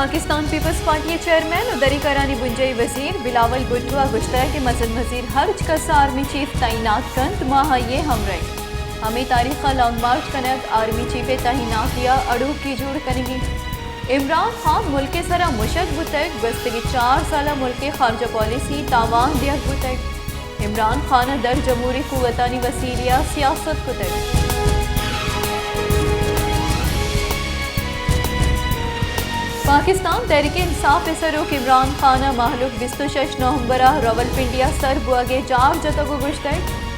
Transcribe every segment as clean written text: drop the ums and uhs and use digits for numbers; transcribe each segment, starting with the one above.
Pakistan peoples party chairman उदरी करानी बुंजई वजीर बिलावल भुट्टो गुश्ता कि मसद मजीर हर्ज कसा आर्मी चीफ तैनात कंत माह ये हम रहे हमें तारीख लॉन्ग मार्च कनक आर्मी चीफ तैनात या अड़ू की जोड़ करेंगी। इमरान खान मुल्क सरा मुशक बुतक गस्तगी 4 साल मुल्क खारजा पॉलिसी तावान दिया बुतक इमरान खान दर जमहूरी कुव्वतानी वसीलिया सियासत बुतक। पाकिस्तान तहरीक इंसाफ सरोक इमरान खान महलूक 26 नवंबर रवलपिंडिया सर बुआगे जार जतगो गुश्त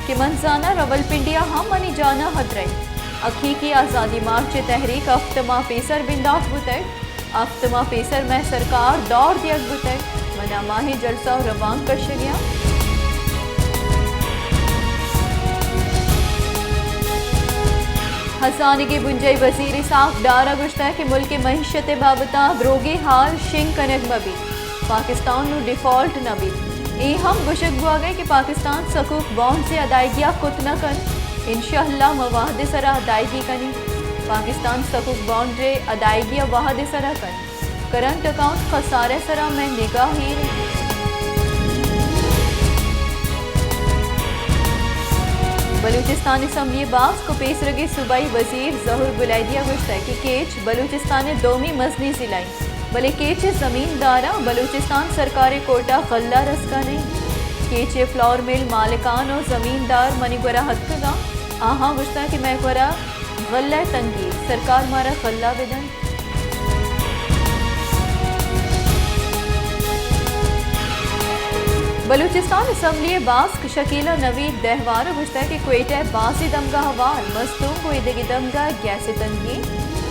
कि मनजाना रवलपिंडिया हम मनी जाना हदरे अखी की आज़ादी मार्च तहरीक अफ्तमा पेसर बिंदात बुतक अफ्तमा पेसर में सरकार दौड़ दिया बुतक मना माही जलसा रवान कर गया। हसानी के बुंजई वजीर साफ डारा गुश्ता कि मुल्क के महीशत बाबता द्रोगे हाल शिंग कनक मबी पाकिस्तान नु डिफॉल्ट नबी ए हम गुशक बुआ गए कि पाकिस्तान सकूक बॉन्ड से अदायगियाँ कुत न कन इंशाअल्लाह मवाहद सरा अदायगी कनी पाकिस्तान सकूक बॉन्ड रे अदायगियाँ वाहद सरा कन करंट अकाउंट खसारे सरा में निगाह ही रही। बलूचिस्तान असम्बली बास को पेश रगे सूबाई वजीर जहूर बुलैदिया गुश्ता कि केच बलूचिस्तान दोमी मजनी जिलाई भले केच ज़मींदारा बलूचिस्तान सरकारी कोटा गल्ला रसका नहीं केच फ्लोर मिल मालिकान और ज़मींदार मनीगरा हथगा आहा गुश्ता कि मैं गरा गल्ला तंगी सरकार मारा गल्ला विदन। बलूचिस्तान असम्बली बास्क शकीला नवीद दहवार गुश्ता कि क्वेटा बासी दमगा हवाल मस्तूम को इदगी दमगा गैस तंगी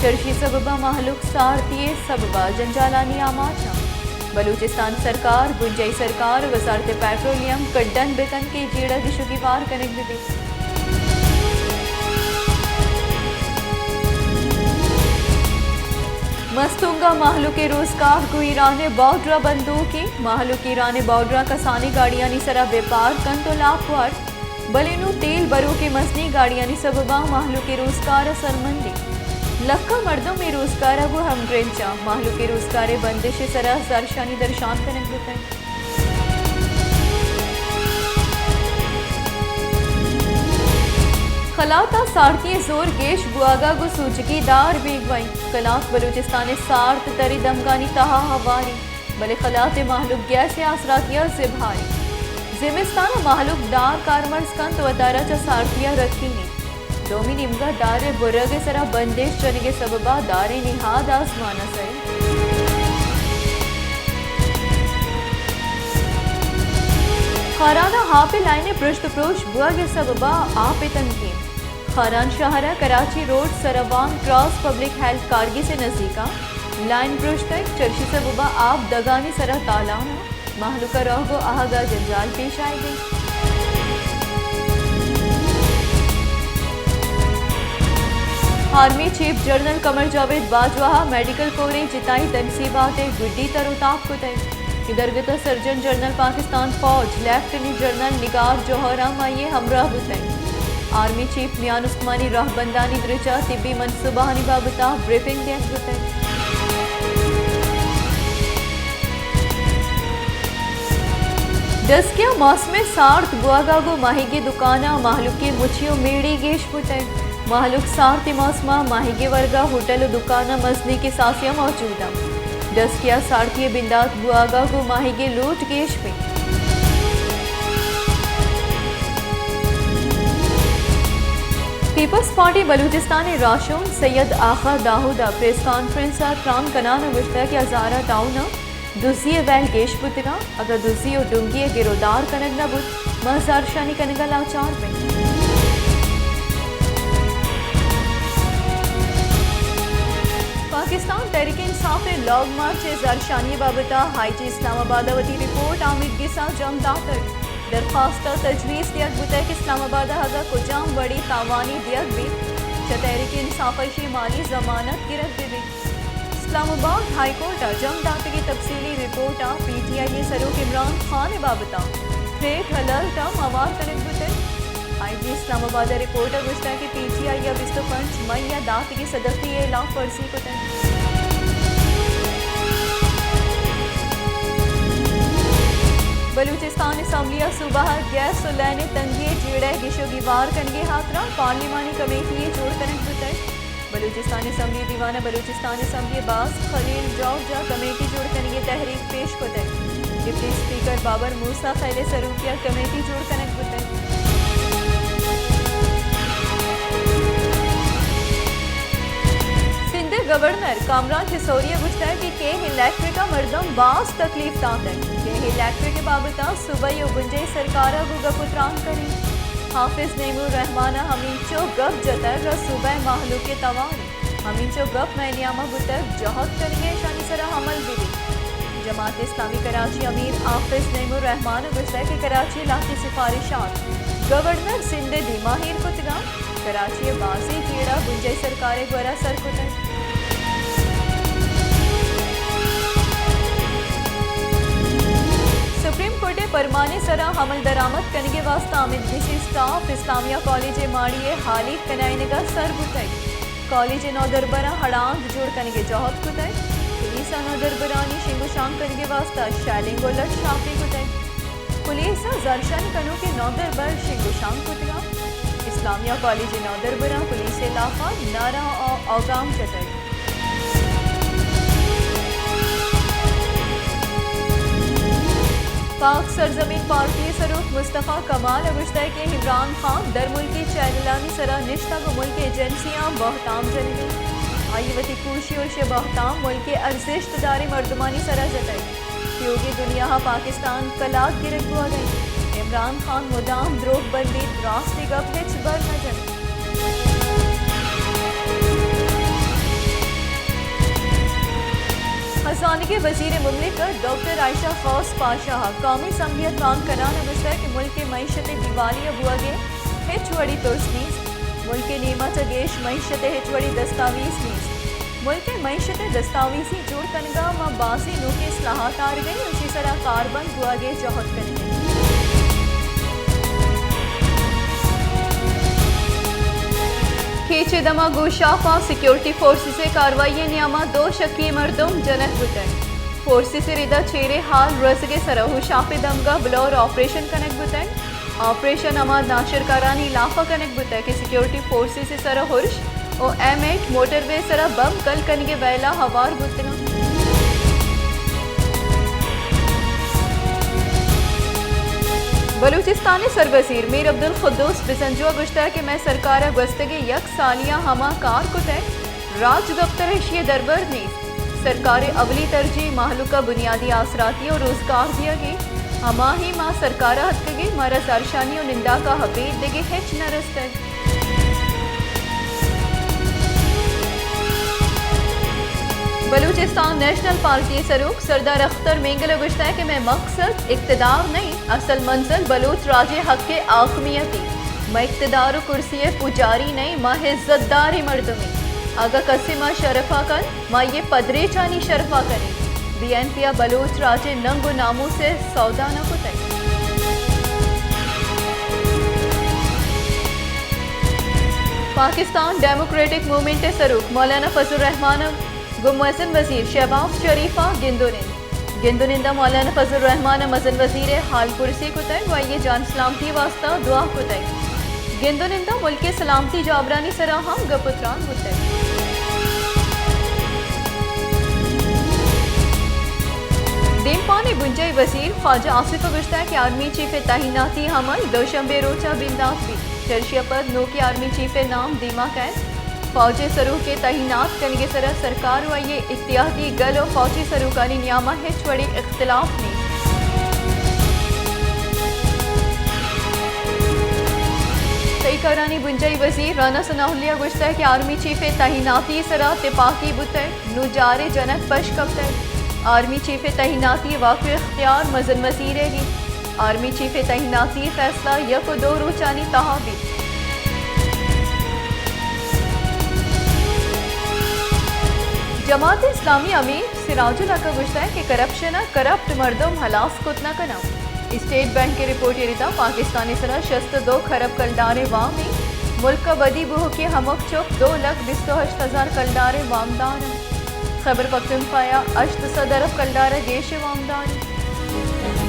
चर्शी सबबा महलूक सारतीय सबबा जंजालानी आमाचा बलूचिस्तान सरकार बुंजई सरकार वजारत पेट्रोलियम कड्डन बेकन के जीड़ा दिशु की वार कनेक्ट भी मस्तूंगा महलूक रोजगार को ईरान बॉर्डरा बंदूकी महलूक ईरान बॉर्डरा कसानी गाड़ियानी सरा व्यापार कन तो लाखवार बलेनु तेल बरो के मसनी गाड़ियानी सबबा महलूक रोजगार सरमंदी लक्का मर्दों में रोजगार को हम ग्रेंचा महलूक रोजगार बंदिश सरा सरशानी दर्शान कनक होता है। खलाता सारती जोर गेश बुआगा गु सूचकी दार बेगवाई खलात बलूचिस्तान सार्त तरी दमगानी तहा हवारी बले खलात महलूक गैस आसरातिया से भारी जिमिस्तान महलूक दार कारमर्स कन तो अतारा चा सारतिया रखीनी दोमी निमगा दारे बुरगे सरा बंदेश चनगे सबबा दारे निहाद आसमाना सही। खाराना हापे लाइने पृष्ठ प्रोश बुआगे सबबा आपे तनकीम खारान शाहरा Karachi road Sarawan cross public health कारगी से नज़दीका लाइन ब्रुश तक चर्शी सबबा आप दगानी सरा तालाना महलूका रोगो आहगा जंजाल पेश आए गई। Army chief general Qamar Javed Bajwa medical कोरे जिताई तनसीबात गुड्डी तरोताब को तय इधरगता सर्जन जनरल पाकिस्तान फौज लेफ्टिनेंट जनरल निगार जौहरा माये हमरा बुतई आर्मी चीफ मियान उस्मानी राहबंदानी द्रिजा तिब्बी मनसूबानी बाबता ब्रीफिंग दिया बुतई। डस्किया मौसम सार्थ बुआगागो माहिगे दुकाना महलूके मुछियो मेड़ी गेश बुतई महलूक सार्थ मौसमा माहिगे वर्गा होटल दुकाना मजनी के सासिया मौजूदा डस्किया सारथी बिंदात बुआगा को माहिगे लूट केश में पीपल्स पार्टी बलूचिस्तान राशून सैयद आखा दाऊदा प्रेस कॉन्फ्रेंस त्रान कनाना गुश्ता कि हजारा टाउन दुजिए वैल गेश बुतगा अगर दुजी और डूंगी गिरोदार कनगना बुत महजार शानी कनगा लाचार में पाकिस्तान तहरीक इंसाफ लॉन्ग मार्च जरशानी बाबता हाईजी इस्लामाबादावती रिपोर्ट आमिर गिसा जमदातर दरखास्त तजवीज़ दियक बुतक इस्लामाबाद हगा कुजाम बड़ी तावानी दियक भी तहरीक इंसाफ माली जमानत गिरत भी इस्लामाबाद हाईकोर्ट जमदात की तफसीली रिपोर्ट PTI सरोक इमरान खान बाबता थ्रेट हलल मवार कनक बुतक आईजी इस्लामाबाद रिपोर्ट गुश्ता कि PTI या 25 मई या दात की सदफी एलाफ फर्जी को बलूचिस्तान असम्बलिया सूबा गैस सुलैने तंगिए जेड़े गिशोगीवार कनगे हाथरा पार्लिमानी कमेटी जोड़ कनक बुतै बलूचिस्तान असम्बली दीवाना बलूचिस्तान असम्बली बास खलील जॉर्जा कमेटी जोड़ कनगे तहरीक पेश बुतै डिप्टी स्पीकर बाबर मूसा खैले सरूकिया कमेटी जोड़ कनक बुतै गवर्नर कामरान खिसोरिया गुस्ता कि इलेक्ट्रिक का मर्दम बास तकलीफ दात है के इलेक्ट्रिक के बाबता सुबह गुंजे सरकार गुगपुत्रान करें हाफिज नेमूर रहमान हमीचो गप जतर सुबह माहलू के तवार हमीचो गप मैनियामा गुतर जहद करेंगे शानी सरा हमल भी जमात इस्लामी कराची अमीर हाफिज नेमूर रहमान गुस्ता के कराची लाठी सिफारिशात गवर्नर सिंध दी माहिर कुतगा कराची बासी चीड़ा गुंजे सरकार द्वारा सरकुतर सुप्रीम कोर्टे परमाने सरा हमल दरामद कनगे वास्ता आमिद गिसी स्टाफ इस्लामिया कॉलेज माड़िए हाली कनाइनगा सर बुतई कॉलेज नौ दरबरा हड़ांग जोड़ कनगे जौहद कुतई पुलिस नौ दरबरानी शिंगो शाम कनगे वास्ता शैलिंग लट शाफी कुतई पुलिस जरशन कनु के नौ दरबर शिंगो शाम कुतगा इस्लामिया कॉलेज नौ दरबरा पुलिस इलाका नारा और औगाम चतई पाक सरजमीन पार्टी सरूफ मुस्तफ़ा कमाल अगुश्ता के इमरान खान दर मुल्की चैनलानी सरा निश्ता को मुल्क एजेंसियां बहताम जलगे आईवती कुशी और शे बहताम मुल्क के अर्जिश्तदारी मर्दमानी सरा जताई योगी दुनिया पाकिस्तान कलाक गिरक हुआ गई इमरान खान मुदाम द्रोह बंदी रास्ते गप हिच बर न जन हसानी के वजीर मुमलिकत डॉक्टर आयशा खौस पाशाह कौमी असम्बलियत काम कराना गुस्ता कि मुल्क के मीशत दिवालिया बुआ गे हिच वड़ी तुर्सनीस मुल्क के नीमा चगेश मीशत हिच वड़ी दस्तावीज नीस मुल्क के मीशत दस्तावीजी जोड़ कनगा मां बासी नो के इस्लाहात आर गई उसी तरह कार्बन बुआ गे जौहद करेंगे खींचे दमा गोशाफा सिक्योरिटी फोर्सेस से कार्रवाई नियामा दो शकी मर्दम जनक बुतन फोर्सेस से रिदा छेरे हाल रस के सरहु शाफे दमगा ब्लोर ऑपरेशन कनक बुतन ऑपरेशन अमाद नाशर कारानी लाफा कनक बुतन के सिक्योरिटी फोर्सेस से सरहुर्श और M8 मोटरवे सरा बम कल कनगे वैला हवार बुतना बलूचिस्तानी सरवजीर मीर अब्दुल खुद्दूस बिसंजुआ गुश्ता कि मैं सरकार गस्तगे यक सालिया हमा कार को तय राज दफ्तर शिय दरबर ने सरकार अवली तरजीह माहलूका बुनियादी आसराती और रोजगार दिया गई हमा ही माँ सरकार हथगे मारा सरशानी और निंदा का हबीब देगे हिच न रस्तर बलूचिस्तान नेशनल पार्टी सरूख सरदार अख्तर मेंगल गुश्ता है कि मैं मकसद इक्तदार नहीं असल मंजिल बलूच राजे हक के आखमियती मैं इक्तदार कुर्सी पुजारी नहीं माँ इज्जतदारी मर्दमी अगर कसिमा शरफा कर माँ ये पदरे चानी शरफा करें BNP बलूच राजे नंगो नामू से सौदा न कुतई पाकिस्तान डेमोक्रेटिक मूवमेंट सरूख मौलाना फजल रहमान गुमसन वजीर शहबाज शरीफा गिंदुनिंदा मौलाना फजल रहमान मजन वजीर हाल कुर्सी कुतई वाइये जान सलामती वास्ता दुआ कुतई गिंदुनिंदा मुल्क के सलामती जाबरानी सराहा गपुत्रान कुतई देमपाने बुंजई वजीर ख्वाजा आसिफ गुश्ता के आर्मी चीफ तैनाती हमल दोशंबे रोचा बिंदात भी चर्शिया पर नो की आर्मी चीफ नाम दीमा कैद फौजी सरू के तैनात कनगे सरा सरकार व ये इत्यादी गल और फौजी सरूकानी नियामा हिच वड़ी इख्तिलाफ ने तई करानी बुंजई वजीर राना सनाहुल्लिया गुश्ता के आर्मी चीफ तैनाती सरा तिपाकी बुतै नुजारे जनक पश कब्तै आर्मी चीफ तैनाती वाक़ इख्तियार मजन वजीरेगी आर्मी चीफ तैनाती फैसला यक दो रोचानी तहाबी जमात इस्लामी अमीर सिराजुल हक गुश्ता है कि करप्शन करप्ट मर्दम हलास कुतना का नाम स्टेट बैंक की रिपोर्ट यरिता पाकिस्तानी सरा शस्त 2 खरब कलडारे वाम में मुल्क का बदी बुह के हमक चुप 2,28,000 कलडारे वामदार खबर पख्तूनख्वा 8 सदरफ कलडारे गेश वामदार